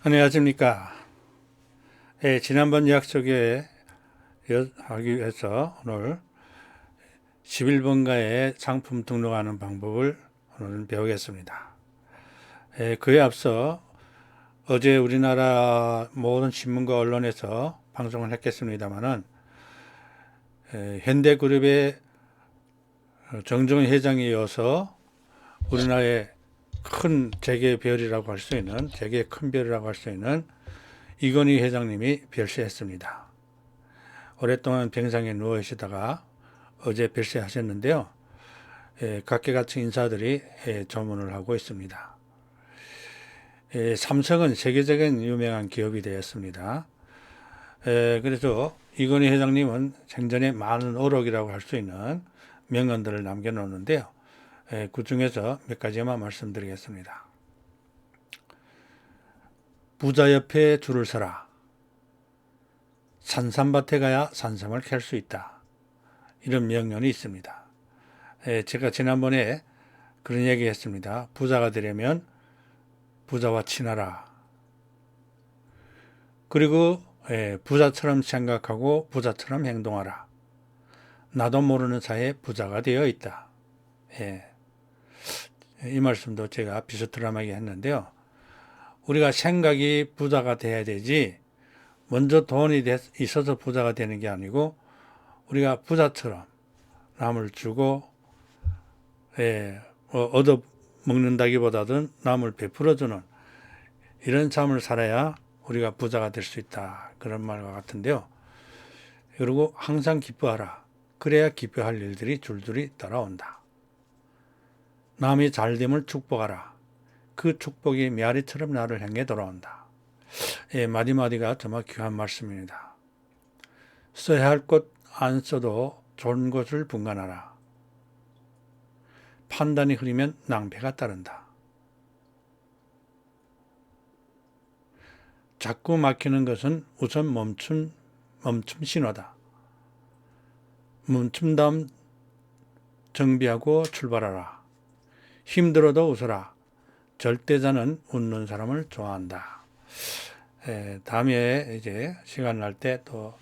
안녕하십니까. 지난번 약속에 하기 위해서 오늘 11번가에 상품 등록하는 방법을 오늘 배우겠습니다. 그에 앞서 어제 우리나라 모든 신문과 언론에서 방송을 했겠습니다마는 현대그룹의 정종원 회장이 이어서 우리나라의 큰 재계 별이라고 할 수 있는, 재계 큰 별이라고 할 수 있는 이건희 회장님이 별세했습니다. 오랫동안 병상에 누워 계시다가 어제 별세하셨는데요. 각계각층 인사들이 조문을 하고 있습니다. 삼성은 세계적인 유명한 기업이 되었습니다. 그래서 이건희 회장님은 생전에 많은 어록이라고 할 수 있는 명언들을 남겨놓는데요. 그 중에서 몇 가지만 말씀드리겠습니다. 부자 옆에 줄을 서라. 산삼밭에 가야 산삼을 캘 수 있다. 이런 명언이 있습니다. 제가 지난번에 그런 얘기 했습니다. 부자가 되려면 부자와 친하라. 그리고 부자처럼 생각하고 부자처럼 행동하라. 나도 모르는 사이에 부자가 되어 있다. 이 말씀도 제가 비스트럼하게 했는데요. 우리가 생각이 부자가 돼야 되지 먼저 돈이 있어서 부자가 되는 게 아니고 우리가 부자처럼 남을 주고 얻어 먹는다기보다는 남을 베풀어주는 이런 삶을 살아야 우리가 부자가 될 수 있다. 그런 말과 같은데요. 그리고 항상 기뻐하라. 그래야 기뻐할 일들이 줄줄이 따라온다. 남이 잘됨을 축복하라. 그 축복이 메아리처럼 나를 향해 돌아온다. 마디마디가 정말 귀한 말씀입니다. 써야 할 것 안 써도 좋은 것을 분간하라. 판단이 흐리면 낭패가 따른다. 자꾸 막히는 것은 우선 멈춤 신호다. 멈춤 다음 정비하고 출발하라. 힘들어도 웃어라. 절대자는 웃는 사람을 좋아한다. 다음에 이제 시간 날 때 또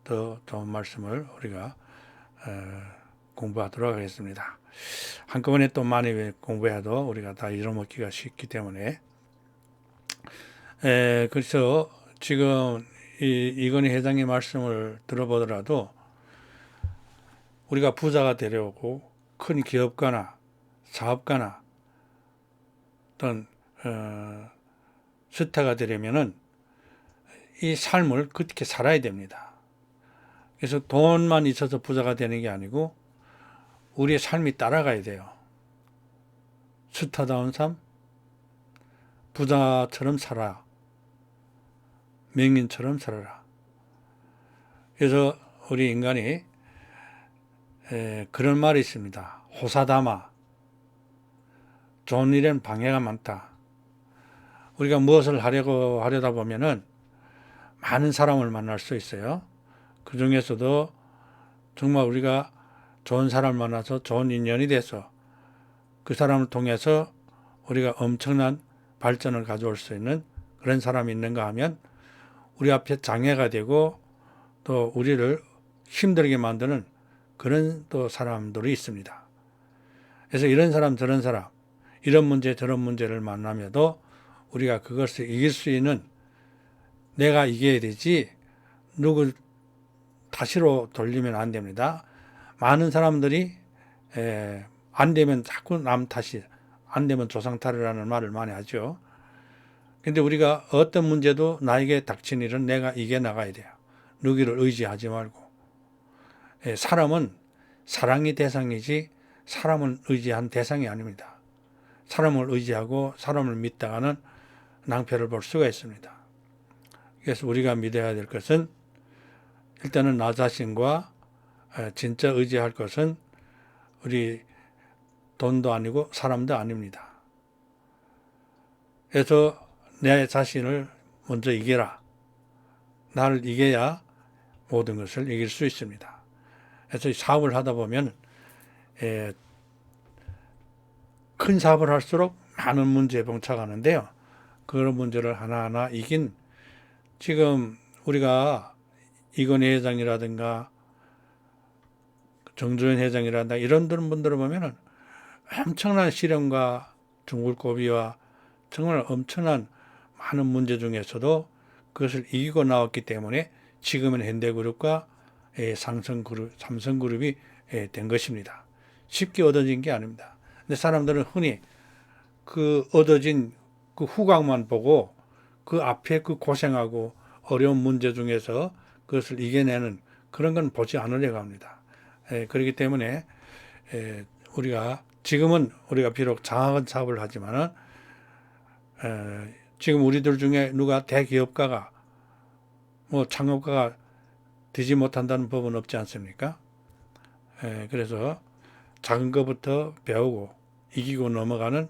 더 좋은 말씀을 우리가 공부하도록 하겠습니다. 한꺼번에 또 많이 공부해도 우리가 다 잊어먹기가 쉽기 때문에 그래서 지금 이건희 회장의 말씀을 들어보더라도 우리가 부자가 되려고 큰 기업가나 사업가나 어떤 스타가 되려면은 이 삶을 그렇게 살아야 됩니다. 그래서 돈만 있어서 부자가 되는 게 아니고 우리의 삶이 따라가야 돼요. 스타다운 삶, 부자처럼 살아, 명인처럼 살아라. 그래서 우리 인간이 그런 말이 있습니다. 호사다마, 좋은 일엔 방해가 많다. 우리가 무엇을 하려다 보면은 많은 사람을 만날 수 있어요. 그 중에서도 정말 우리가 좋은 사람을 만나서 좋은 인연이 돼서 그 사람을 통해서 우리가 엄청난 발전을 가져올 수 있는 그런 사람이 있는가 하면 우리 앞에 장애가 되고 또 우리를 힘들게 만드는 그런 또 사람들이 있습니다. 그래서 이런 사람 저런 사람 이런 문제 저런 문제를 만나면도 우리가 그것을 이길 수 있는 내가 이겨야 되지 누구 탓으로 돌리면 안 됩니다. 많은 사람들이 안 되면 자꾸 남 탓이 안 되면 조상 탓이라는 말을 많이 하죠. 근데 우리가 어떤 문제도 나에게 닥친 일은 내가 이겨나가야 돼요. 누구를 의지하지 말고. 사람은 사랑이 대상이지 사람은 의지한 대상이 아닙니다. 사람을 의지하고 사람을 믿다가는 낭패를 볼 수가 있습니다. 그래서 우리가 믿어야 될 것은 일단은 나 자신과 진짜 의지할 것은 우리 돈도 아니고 사람도 아닙니다. 그래서 내 자신을 먼저 이겨라. 나를 이겨야 모든 것을 이길 수 있습니다. 그래서 사업을 하다 보면 큰 사업을 할수록 많은 문제에 봉착하는데요. 그런 문제를 하나하나 이긴 지금 우리가 이건희 회장이라든가 정주현 회장이라든가 이런 분들을 보면은 엄청난 시련과 중굴고비와 정말 엄청난 많은 문제 중에서도 그것을 이기고 나왔기 때문에 지금은 현대그룹과 삼성그룹이 된 것입니다. 쉽게 얻어진 게 아닙니다. 근데 사람들은 흔히 그 얻어진 그 후광만 보고 그 앞에 그 고생하고 어려운 문제 중에서 그것을 이겨내는 그런 건 보지 않으려고 합니다. 그렇기 때문에 우리가 지금은 우리가 비록 장학은 사업을 하지만은 지금 우리들 중에 누가 대기업가가 뭐 창업가가 되지 못한다는 법은 없지 않습니까? 그래서 작은 것부터 배우고 이기고 넘어가는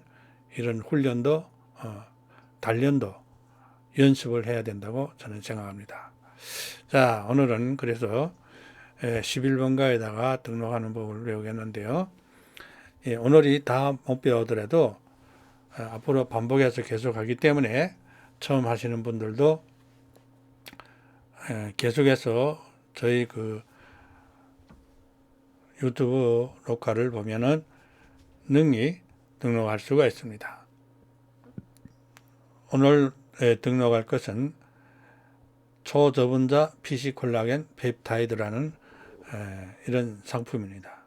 이런 훈련도 단련도 연습을 해야 된다고 저는 생각합니다. 자, 오늘은 그래서 11번가에다가 등록하는 법을 배우겠는데요. 오늘이 다 못 배우더라도 앞으로 반복해서 계속 하기 때문에 처음 하시는 분들도 계속해서 저희 그 유튜브 녹화를 보면은 능히 등록할 수가 있습니다. 오늘 등록할 것은 초저분자 PC 콜라겐 펩타이드라는 이런 상품입니다.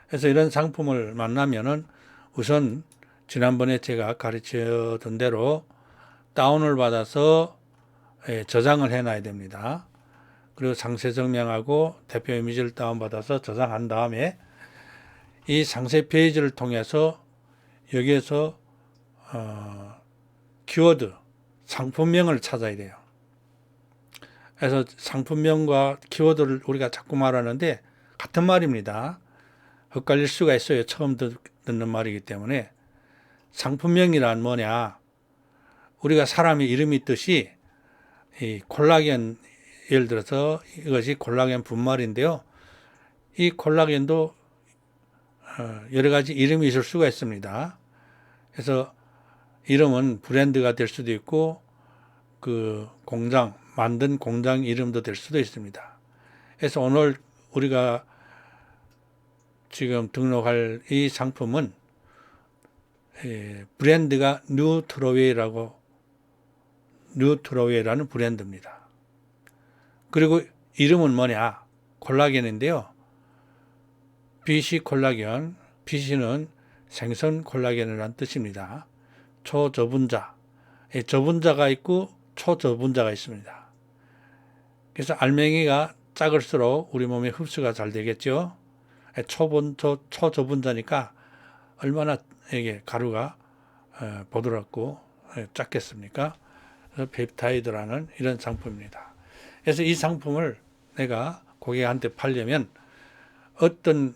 그래서 이런 상품을 만나면은 우선 지난번에 제가 가르쳐 둔 대로 다운을 받아서 저장을 해놔야 됩니다. 그리고 상세 증명하고 대표 이미지를 다운받아서 저장한 다음에 이 상세 페이지를 통해서 여기에서 키워드, 상품명을 찾아야 돼요. 그래서 상품명과 키워드를 우리가 자꾸 말하는데 같은 말입니다. 헷갈릴 수가 있어요. 처음 듣는 말이기 때문에. 상품명이란 뭐냐? 우리가 사람의 이름이 있듯이 이 콜라겐, 예를 들어서 이것이 콜라겐 분말인데요. 이 콜라겐도 여러 가지 이름이 있을 수가 있습니다. 그래서 이름은 브랜드가 될 수도 있고 그 만든 공장 이름도 될 수도 있습니다. 그래서 오늘 우리가 지금 등록할 이 상품은 브랜드가 뉴트로웨이라는 브랜드입니다. 그리고 이름은 뭐냐? 콜라겐인데요. BC 콜라겐, BC는 생선 콜라겐이라는 뜻입니다. 초저분자, 저분자가 있고 초저분자가 있습니다. 그래서 알맹이가 작을수록 우리 몸에 흡수가 잘 되겠죠. 초저분자니까 얼마나 이게 가루가 부드럽고 작겠습니까? 그래서 펩타이드라는 이런 상품입니다. 그래서 이 상품을 내가 고객한테 팔려면 어떤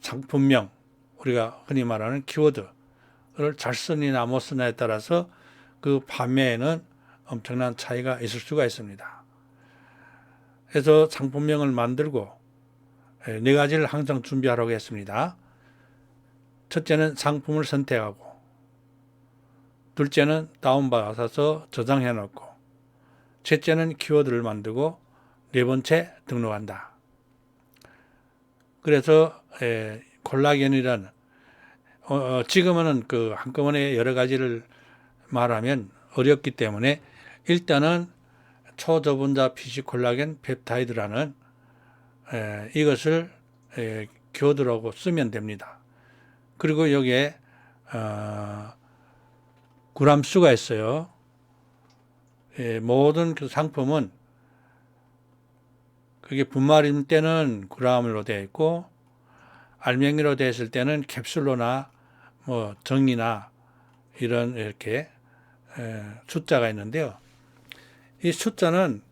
상품명, 우리가 흔히 말하는 키워드를 잘 쓰느냐 못 쓰느냐에 따라서 그 판매에는 엄청난 차이가 있을 수가 있습니다. 그래서 상품명을 만들고 네 가지를 항상 준비하라고 했습니다. 첫째는 상품을 선택하고, 둘째는 다운받아서 저장해 놓고, 셋째는 키워드를 만들고, 네 번째 등록한다. 그래서 콜라겐이라는 지금은 그 한꺼번에 여러 가지를 말하면 어렵기 때문에 일단은 초저분자 PC 콜라겐 펩타이드라는 이것을 키워드라고 쓰면 됩니다. 그리고 여기에 그램 수가 있어요. 모든 그 상품은 그게 분말일 때는 그램으로 되어 있고 알맹이로 되어 있을 때는 캡슐로나 뭐 정이나 이런 이렇게 숫자가 있는데요. 이 숫자는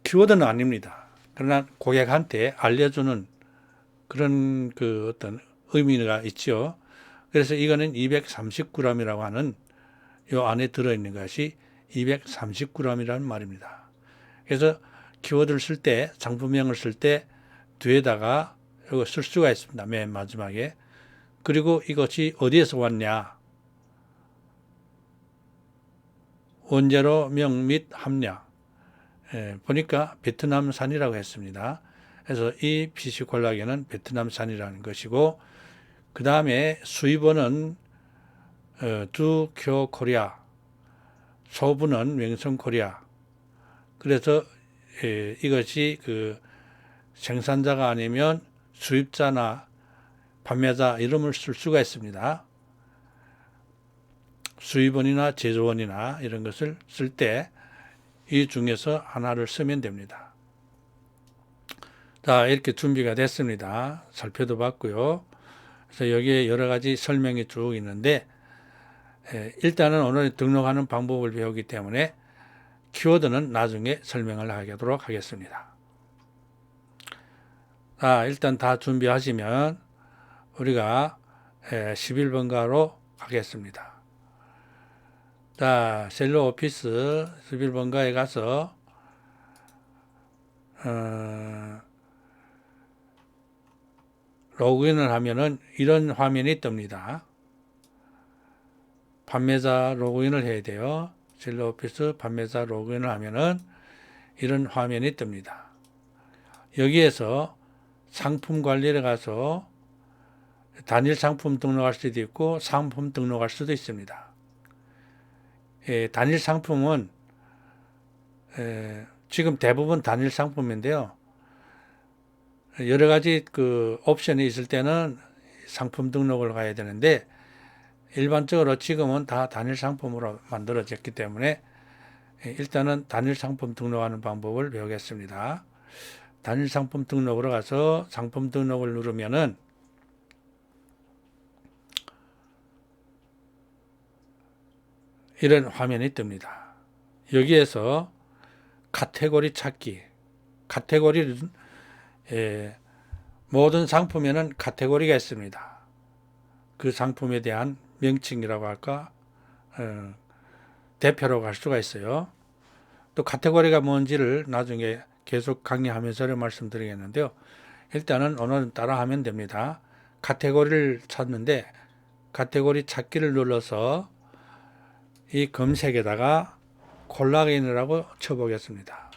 키워드는 아닙니다. 그러나 고객한테 알려주는 그런 그 어떤 의미가 있죠. 그래서 이거는 230g이라고 하는 요 안에 들어있는 것이 230g이라는 말입니다. 그래서 키워드를 쓸 때, 상품명을 쓸 때 뒤에다가 이거 쓸 수가 있습니다. 맨 마지막에. 그리고 이것이 어디에서 왔냐? 원재료명 및 함량. 보니까 베트남산이라고 했습니다. 그래서 이 PC 콜라겐은 베트남산이라는 것이고, 그 다음에 수입원은 두쿄 코리아, 소분은 명성 코리아. 그래서 이것이 그 생산자가 아니면 수입자나 판매자 이름을 쓸 수가 있습니다. 수입원이나 제조원이나 이런 것을 쓸 때 이 중에서 하나를 쓰면 됩니다. 자, 이렇게 준비가 됐습니다. 살펴도 봤고요. 그래서 여기에 여러 가지 설명이 쭉 있는데, 일단은 오늘 등록하는 방법을 배우기 때문에 키워드는 나중에 설명을 하도록 하겠습니다. 자, 일단 다 준비하시면 우리가 11번가로 가겠습니다. 자, 셀러 오피스 11번가에 가서 로그인을 하면은 이런 화면이 뜹니다. 판매자 로그인을 해야 돼요. 셀러 오피스 판매자 로그인을 하면은 이런 화면이 뜹니다. 여기에서 상품 관리를 가서 단일 상품 등록할 수도 있고 상품 등록할 수도 있습니다. 단일 상품은 지금 대부분 단일 상품인데요. 여러 가지 그 옵션이 있을 때는 상품 등록을 가야 되는데 일반적으로 지금은 다 단일 상품으로 만들어졌기 때문에 일단은 단일 상품 등록하는 방법을 배우겠습니다. 단일 상품 등록으로 가서 상품 등록을 누르면은 이런 화면이 뜹니다. 여기에서 카테고리 찾기. 카테고리는 모든 상품에는 카테고리가 있습니다. 그 상품에 대한 명칭이라고 할까, 대표라고 할 수가 있어요. 또 카테고리가 뭔지를 나중에 계속 강의하면서 말씀드리겠는데요. 일단은 오늘은 따라하면 됩니다. 카테고리를 찾는데 카테고리 찾기를 눌러서 이 검색에다가 콜라겐이라고 쳐보겠습니다.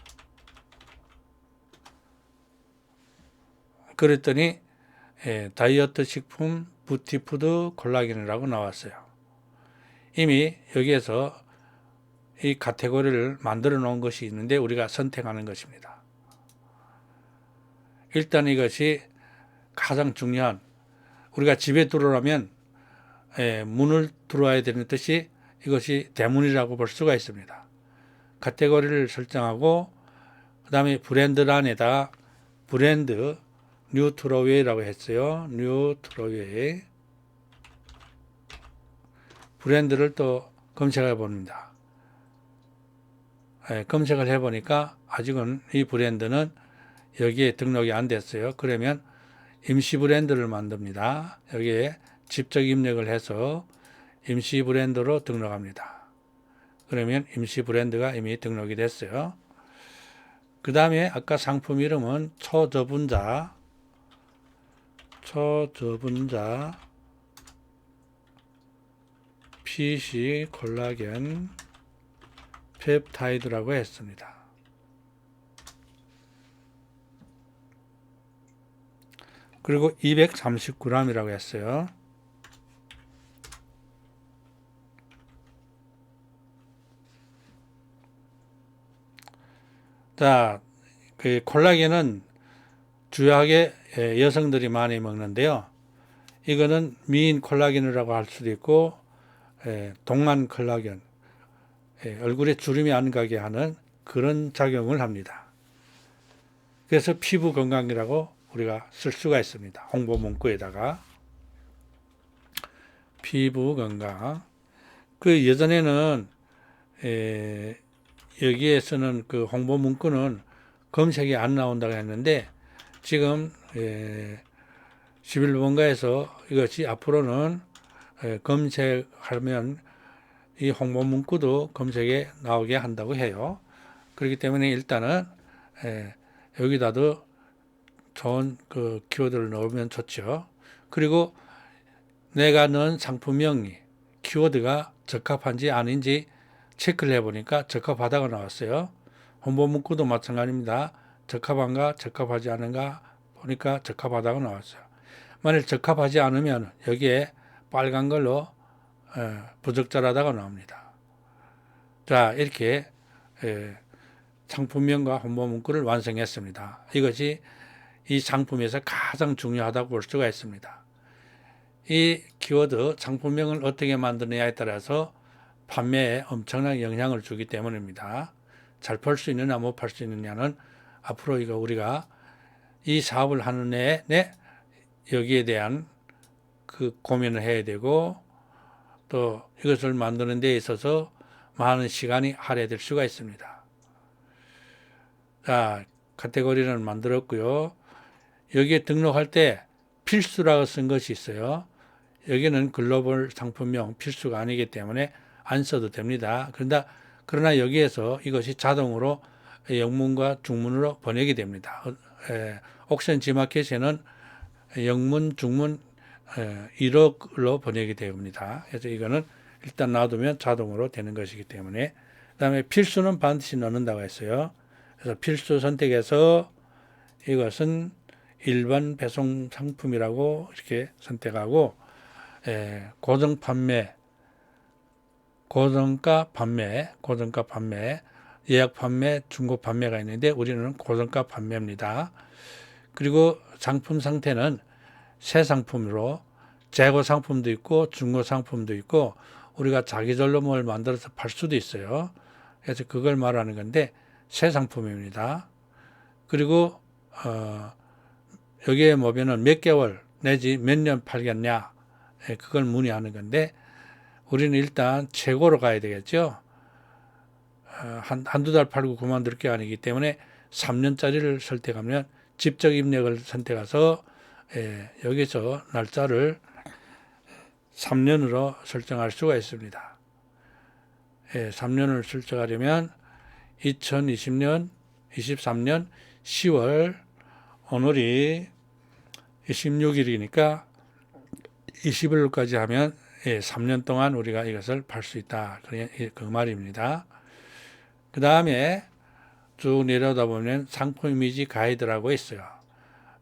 그랬더니 다이어트 식품 부티푸드 콜라겐이라고 나왔어요. 이미 여기에서 이 카테고리를 만들어 놓은 것이 있는데 우리가 선택하는 것입니다. 일단 이것이 가장 중요한, 우리가 집에 들어오면 문을 들어와야 되는 뜻이 이것이 대문이라고 볼 수가 있습니다. 카테고리를 설정하고 그 다음에 브랜드란에다 브랜드 뉴트로웨이라고 했어요. 뉴트로웨이 브랜드를 또 검색해 봅니다. 검색을 해보니까 아직은 이 브랜드는 여기에 등록이 안 됐어요. 그러면 임시 브랜드를 만듭니다. 여기에 직접 입력을 해서 임시 브랜드로 등록합니다. 그러면 임시 브랜드가 이미 등록이 됐어요. 그 다음에 아까 상품 이름은 초저분자 PC 콜라겐 펩타이드라고 했습니다. 그리고 239g이라고 했어요. 자, 그 콜라겐은 주요하게 여성들이 많이 먹는데요. 이거는 미인 콜라겐이라고 할 수도 있고 동안 콜라겐, 얼굴에 주름이 안 가게 하는 그런 작용을 합니다. 그래서 피부 건강이라고 우리가 쓸 수가 있습니다. 홍보 문구에다가 피부 건강. 그 예전에는 여기에서는 그 홍보 문구는 검색이 안 나온다고 했는데 지금 11번가에서 이것이 앞으로는 검색하면 이 홍보 문구도 검색에 나오게 한다고 해요. 그렇기 때문에 일단은 여기다도 좋은 그 키워드를 넣으면 좋죠. 그리고 내가 넣은 상품명이 키워드가 적합한지 아닌지 체크를 해보니까 적합하다고 나왔어요. 홍보 문구도 마찬가지입니다. 적합한가 적합하지 않은가 보니까 적합하다고 나왔어요. 만일 적합하지 않으면 여기에 빨간 걸로 부적절하다고 나옵니다. 자, 이렇게 상품명과 홍보 문구를 완성했습니다. 이것이 이 상품에서 가장 중요하다고 볼 수가 있습니다. 이 키워드 상품명을 어떻게 만드느냐에 따라서 판매에 엄청난 영향을 주기 때문입니다. 잘 팔 수 있느냐 못 팔 수 있느냐는 앞으로 이거 우리가 이 사업을 하는 내내 여기에 대한 그 고민을 해야 되고 또 이것을 만드는 데 있어서 많은 시간이 할애될 수가 있습니다. 자, 카테고리를 만들었고요. 여기에 등록할 때 필수라고 쓴 것이 있어요. 여기는 글로벌 상품명 필수가 아니기 때문에 안 써도 됩니다. 그러나 여기에서 이것이 자동으로 영문과 중문으로 번역이 됩니다. 옥션 지마켓에는 영문, 중문 1억으로 번역이 됩니다. 그래서 이거는 일단 놔두면 자동으로 되는 것이기 때문에 그 다음에 필수는 반드시 넣는다고 했어요. 그래서 필수 선택해서 이것은 일반 배송 상품이라고 이렇게 선택하고 고정 판매, 고정가 판매, 예약 판매, 중고 판매가 있는데 우리는 고정가 판매입니다. 그리고 상품 상태는 새 상품으로 재고 상품도 있고 중고 상품도 있고 우리가 자기절로 뭘 만들어서 팔 수도 있어요. 그래서 그걸 말하는 건데 새 상품입니다. 그리고 여기에 보면은 몇 개월 내지 몇 년 팔겠냐 그걸 문의하는 건데 우리는 일단 최고로 가야 되겠죠. 한두 달 팔고 그만둘 게 아니기 때문에 3년짜리를 선택하면 집적 입력을 선택해서 여기서 날짜를 3년으로 설정할 수가 있습니다. 3년을 설정하려면 2020년, 23년 10월 오늘이 26일이니까 20일까지 하면 3년 동안 우리가 이것을 팔 수 있다. 그 말입니다. 그 다음에 쭉 내려오다 보면 상품 이미지 가이드라고 있어요.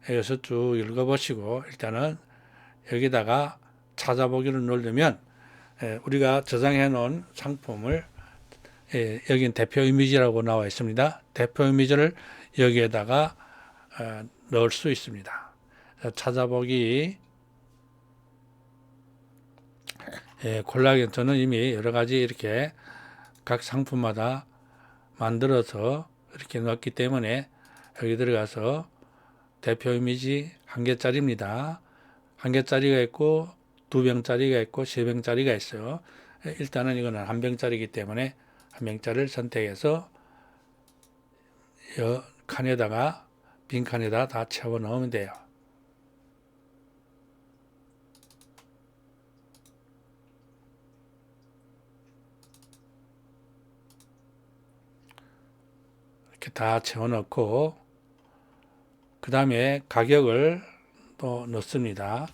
여기서 쭉 읽어보시고 일단은 여기다가 찾아보기를 누르면 우리가 저장해 놓은 상품을 여긴 대표 이미지라고 나와 있습니다. 대표 이미지를 여기에다가 넣을 수 있습니다. 찾아보기 콜라겐 저는 이미 여러 가지 이렇게 각 상품마다 만들어서 이렇게 넣었기 때문에 여기 들어가서 대표 이미지 1개짜리입니다. 1개짜리가 있고 2병짜리가 있고 3병짜리가 있어요. 일단은 이거는 1병짜리이기 때문에 1병짜리를 선택해서 이 칸에다가 빈 칸에다 다 채워 넣으면 돼요. 이렇게 다 채워 넣고 그 다음에 가격을 또 넣습니다.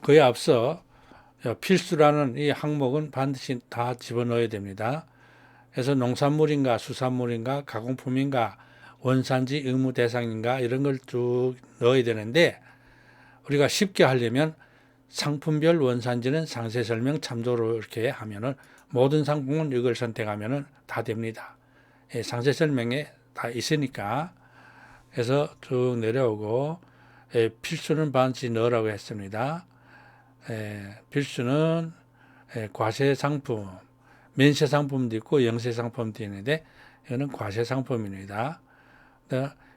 그에 앞서 필수라는 이 항목은 반드시 다 집어넣어야 됩니다. 그래서 농산물인가 수산물인가 가공품인가 원산지 의무 대상인가 이런 걸 쭉 넣어야 되는데 우리가 쉽게 하려면 상품별 원산지는 상세 설명 참조로 이렇게 하면은 모든 상품은 이걸 선택하면은 다 됩니다. 상세 설명에 다 있으니까 그래서 쭉 내려오고 필수는 반드시 넣으라고 했습니다. 필수는 과세 상품, 면세 상품도 있고 영세 상품도 있는데 이거는 과세 상품입니다.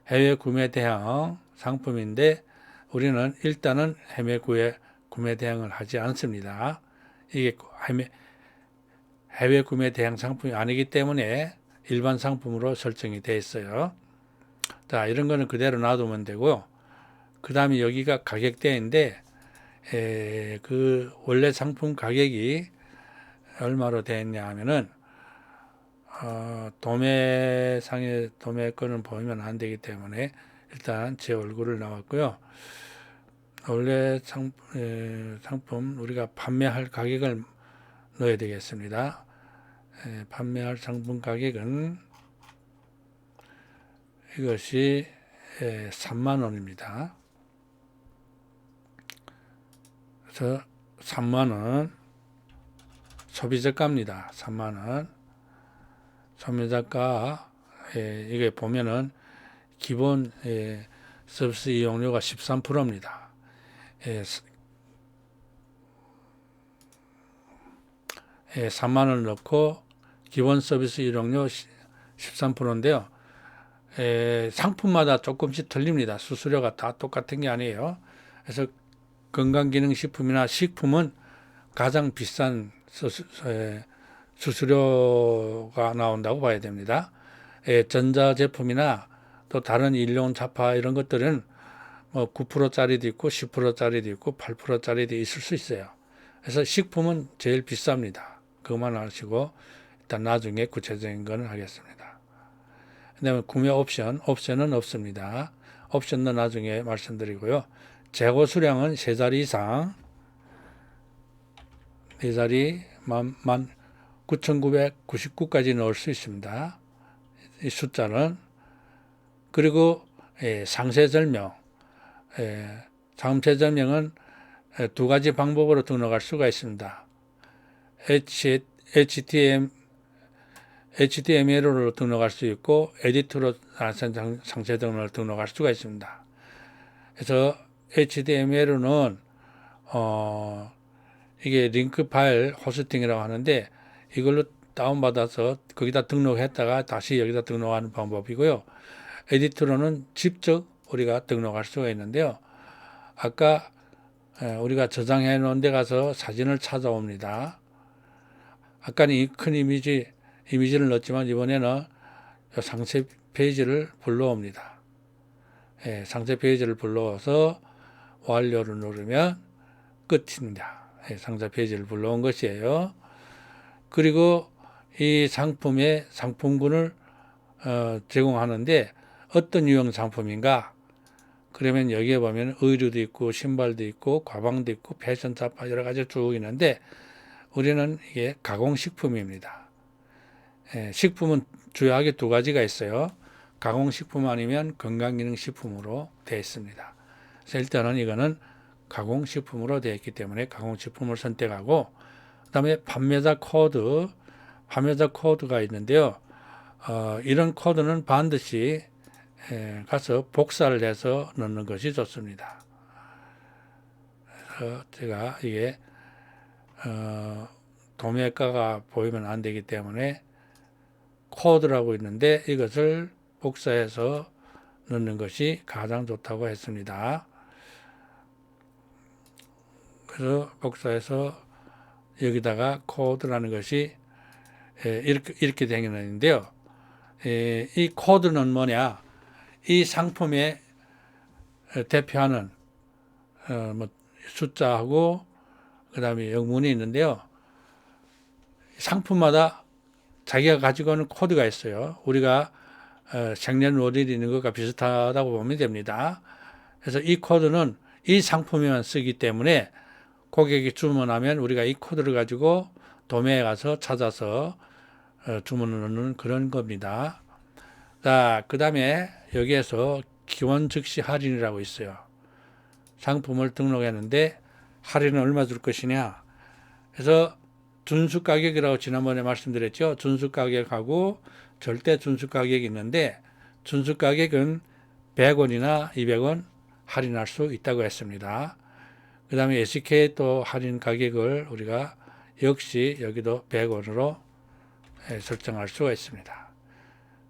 해외 구매 대행 상품인데 우리는 일단은 해외 구매 대행을 하지 않습니다. 이게 해외 구매 대행 상품이 아니기 때문에 일반 상품으로 설정이 되어 있어요. 자, 이런 거는 그대로 놔두면 되고요. 그 다음에 여기가 가격대인데 그 원래 상품 가격이 얼마로 되어 있냐 하면은 도매상의 도매권을 보면 안 되기 때문에 일단 제 얼굴을 나왔고요. 원래 상품 우리가 판매할 가격을 넣어야 되겠습니다. 판매할 상품 가격은 이것이 3만 원입니다. 그래서 3만 원 소비자가입니다. 3만 원 소비자가 이게 보면은 기본 서비스 이용료가 13%입니다. 3만 원을 넣고 기본 서비스 이용료 13%인데요. 상품마다 조금씩 틀립니다. 수수료가 다 똑같은 게 아니에요. 그래서 건강기능식품이나 식품은 가장 비싼 수수료가 나온다고 봐야 됩니다. 전자제품이나 또 다른 일용 잡화 이런 것들은 뭐 9%짜리도 있고 10%짜리도 있고 8%짜리도 있을 수 있어요. 그래서 식품은 제일 비쌉니다. 그것만 아시고 일단 나중에 구체적인 건 하겠습니다. 그다음에 구매 옵션은 없습니다. 옵션은 나중에 말씀드리고요. 재고 수량은 3자리 이상, 4자리 1999까지 넣을 수 있습니다. 이 숫자는. 그리고 상세 설명, 상세 설명은 2가지 방법으로 등록할 수가 있습니다. HTML로 등록할 수 있고 에디터로 상세 등록을 등록할 수가 있습니다. 그래서 HTML은 이게 링크 파일 호스팅이라고 하는데 이걸로 다운받아서 거기다 등록했다가 다시 여기다 등록하는 방법이고요. 에디터로는 직접 우리가 등록할 수가 있는데요. 아까 우리가 저장해 놓은 데 가서 사진을 찾아옵니다. 아까는 이 큰 이미지를 넣었지만 이번에는 상세 페이지를 불러옵니다. 상세 페이지를 불러와서 완료를 누르면 끝입니다. 상세 페이지를 불러온 것이에요. 그리고 이 상품의 상품군을 제공하는데 어떤 유형 상품인가? 그러면 여기에 보면 의류도 있고 신발도 있고 가방도 있고 패션 잡화 여러 가지 쭉 있는데 우리는 이게 가공식품입니다. 식품은 주요하게 2가지가 있어요. 가공식품 아니면 건강기능식품으로 되어 있습니다. 그래서 일단은 이거는 가공식품으로 되어 있기 때문에 가공식품을 선택하고 그다음에 판매자 코드가 있는데요. 이런 코드는 반드시 가서 복사를 해서 넣는 것이 좋습니다. 그래서 제가 이게 도매가가 보이면 안 되기 때문에 코드라고 있는데 이것을 복사해서 넣는 것이 가장 좋다고 했습니다. 그래서 복사해서 여기다가 코드라는 것이 이렇게 되어있는데요. 이 코드는 뭐냐? 이 상품에 대표하는 뭐 숫자하고 그 다음에 영문이 있는데요. 상품마다 자기가 가지고 있는 코드가 있어요. 우리가 생년월일이 있는 것과 비슷하다고 보면 됩니다. 그래서 이 코드는 이 상품에만 쓰기 때문에 고객이 주문하면 우리가 이 코드를 가지고 도매에 가서 찾아서 주문을 넣는 그런 겁니다. 자, 그 다음에 여기에서 기원 즉시 할인이라고 있어요. 상품을 등록했는데 할인은 얼마 줄 것이냐. 그래서 준수 가격이라고 지난번에 말씀드렸죠. 준수 가격하고 절대 준수 가격이 있는데 준수 가격은 100원이나 200원 할인할 수 있다고 했습니다. 그 다음에 SK 또 할인 가격을 우리가 역시 여기도 100원으로 설정할 수가 있습니다.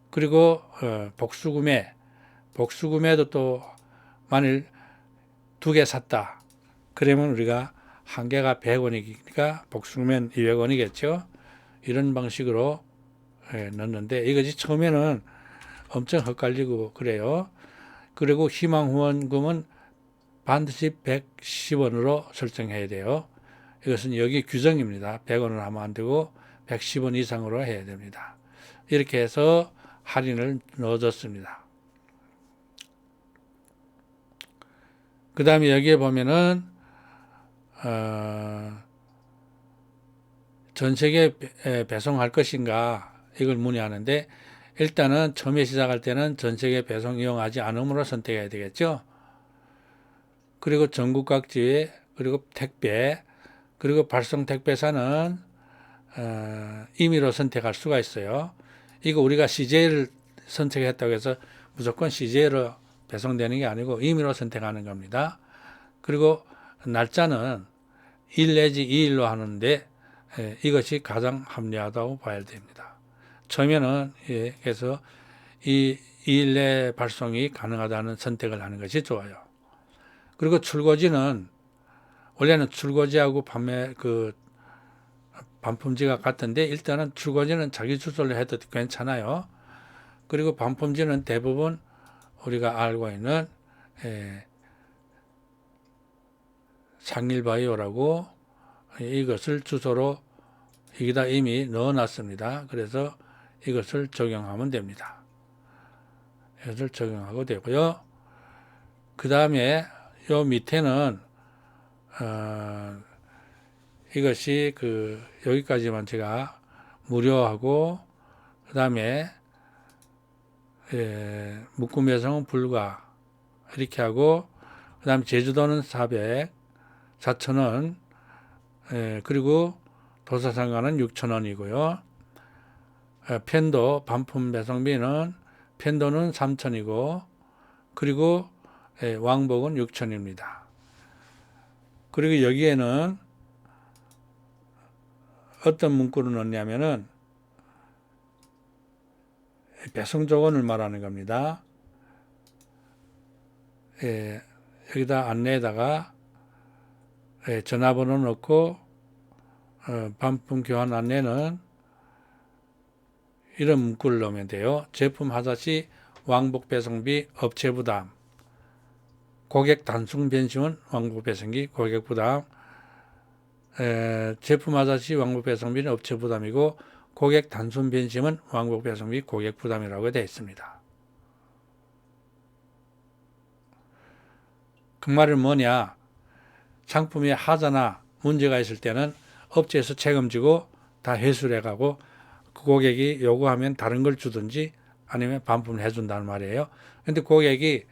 그리고 복수구매도 또 만일 2개 샀다. 그러면 우리가 한 개가 100원이니까 복수구매는 200원이겠죠. 이런 방식으로 넣는데 이것이 처음에는 엄청 헷갈리고 그래요. 그리고 희망 후원금은 반드시 110원으로 설정해야 돼요. 이것은 여기 규정입니다. 100원을 하면 안 되고 110원 이상으로 해야 됩니다. 이렇게 해서 할인을 넣어줬습니다. 그 다음에 여기에 보면은 전 세계에 배송할 것인가 이걸 문의하는데 일단은 처음에 시작할 때는 전 세계 배송 이용하지 않음으로 선택해야 되겠죠. 그리고 전국 각지에 그리고 택배 그리고 발송 택배사는 임의로 선택할 수가 있어요. 이거 우리가 CJ를 선택했다고 해서 무조건 CJ로 배송되는 게 아니고 임의로 선택하는 겁니다. 그리고 날짜는 1 내지 2일로 하는데 이것이 가장 합리하다고 봐야 됩니다. 처음에는 그래서 이 2일 내 발송이 가능하다는 선택을 하는 것이 좋아요. 그리고 출고지는 원래는 출고지하고 반품지가 같은데 일단은 출고지는 자기 주소로 해도 괜찮아요. 그리고 반품지는 대부분 우리가 알고 있는 상일바이오라고 이것을 주소로 여기다 이미 넣어놨습니다. 그래서 이것을 적용하면 됩니다. 이것을 적용하고 되고요. 그 다음에 요 밑에는 이것이 여기까지만 제가 무료하고 그 다음에 묶음 배송은 불가 이렇게 하고 그 다음에 제주도는 4,000원 그리고 도서상가는 6,000원이고요. 펜도 반품 배송비는 펜도는 3,000이고 그리고 왕복은 6,000입니다. 그리고 여기에는 어떤 문구를 넣냐면은 배송 조건을 말하는 겁니다. 여기다 안내에다가 전화번호 넣고 반품 교환 안내는 이런 문구를 넣으면 돼요. 제품 하자 시 왕복 배송비 업체 부담, 고객 단순 변심은 왕복 배송비 고객 부담, 제품 하자 시 왕복 배송비는 업체 부담이고 고객 단순 변심은 왕복 배송비 고객 부담이라고 되어 있습니다. 그 말은 뭐냐? 상품에 하자나 문제가 있을 때는 업체에서 책임지고 다 회수를 해가고 그 고객이 요구하면 다른 걸 주든지 아니면 반품을 해준다는 말이에요. 근데 고객이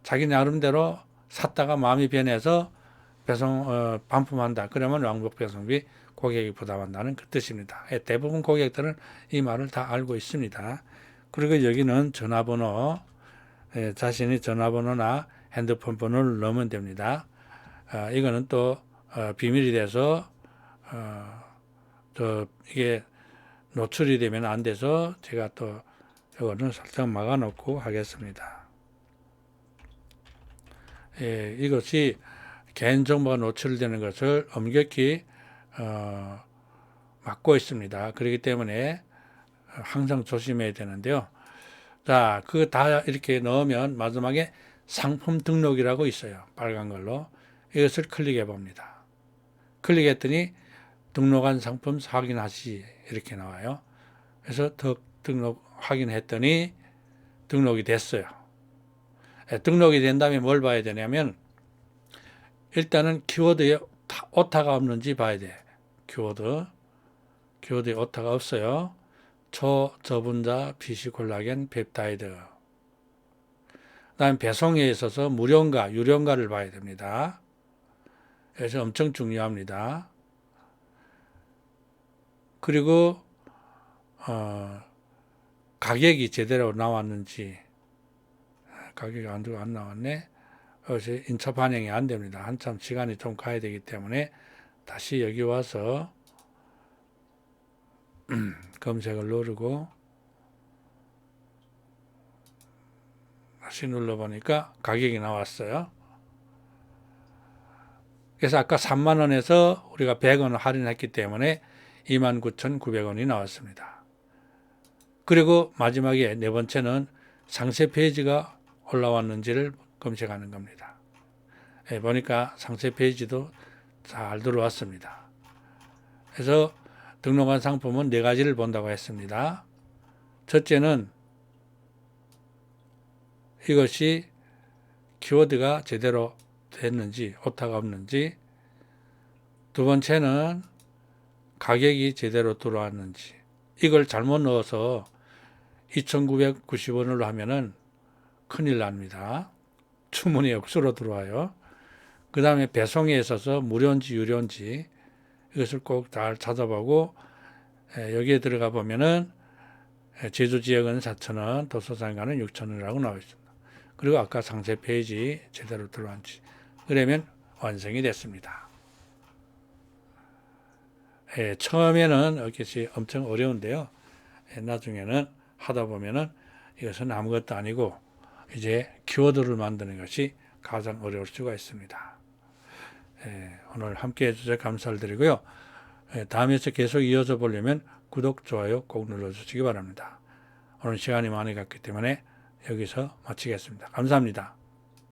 자기 나름대로 샀다가 마음이 변해서 반품한다. 그러면 왕복 배송비 고객이 부담한다는 그 뜻입니다. 대부분 고객들은 이 말을 다 알고 있습니다. 그리고 여기는 전화번호, 자신이 전화번호나 핸드폰 번호를 넣으면 됩니다. 이거는 또 비밀이 돼서 이게 노출이 되면 안 돼서 제가 또 이거는 살짝 막아 놓고 하겠습니다. 이것이 개인정보가 노출되는 것을 엄격히 막고 있습니다. 그렇기 때문에 항상 조심해야 되는데요. 자, 다 이렇게 넣으면 마지막에 상품 등록이라고 있어요. 빨간 걸로. 이것을 클릭해 봅니다. 클릭했더니 등록한 상품 확인하시 이렇게 나와요. 그래서 등록 확인했더니 등록이 됐어요. 등록이 된 다음에 뭘 봐야 되냐면 일단은 키워드에 오타가 없는지 봐야 돼. 키워드에 오타가 없어요. 저분자 PC 콜라겐 펩타이드. 그다음 배송에 있어서 무료인가 유료인가를 봐야 됩니다. 그래서 엄청 중요합니다. 그리고 가격이 제대로 나왔는지 가격이 안 나왔네. 그래서 인차 반영이 안 됩니다. 한참 시간이 좀 가야 되기 때문에 다시 여기 와서 검색을 누르고 다시 눌러보니까 가격이 나왔어요. 그래서 아까 3만원에서 우리가 100원 할인했기 때문에 29,900원이 나왔습니다. 그리고 마지막에 네 번째는 상세 페이지가 올라왔는지를 검색하는 겁니다. 보니까 상세 페이지도 잘 들어왔습니다. 그래서 등록한 상품은 네 가지를 본다고 했습니다. 첫째는 이것이 키워드가 제대로 됐는지 오타가 없는지, 두 번째는 가격이 제대로 들어왔는지, 이걸 잘못 넣어서 2,990원으로 하면은 큰일 납니다. 주문이 억수로 들어와요. 그 다음에 배송에 있어서 무료인지 유료인지 이것을 꼭 잘 찾아보고, 여기에 들어가 보면은 제주 지역은 4,000원, 도서상가는 6,000원이라고 나와 있습니다. 그리고 아까 상세 페이지 제대로 들어왔는지, 그러면 완성이 됐습니다. 처음에는 이것이 엄청 어려운데요. 나중에는 하다 보면은 이것은 아무것도 아니고 이제 키워드를 만드는 것이 가장 어려울 수가 있습니다. 오늘 함께 해주셔서 감사를 드리고요. 다음에서 계속 이어져 보려면 구독, 좋아요 꼭 눌러주시기 바랍니다. 오늘 시간이 많이 갔기 때문에 여기서 마치겠습니다. 감사합니다.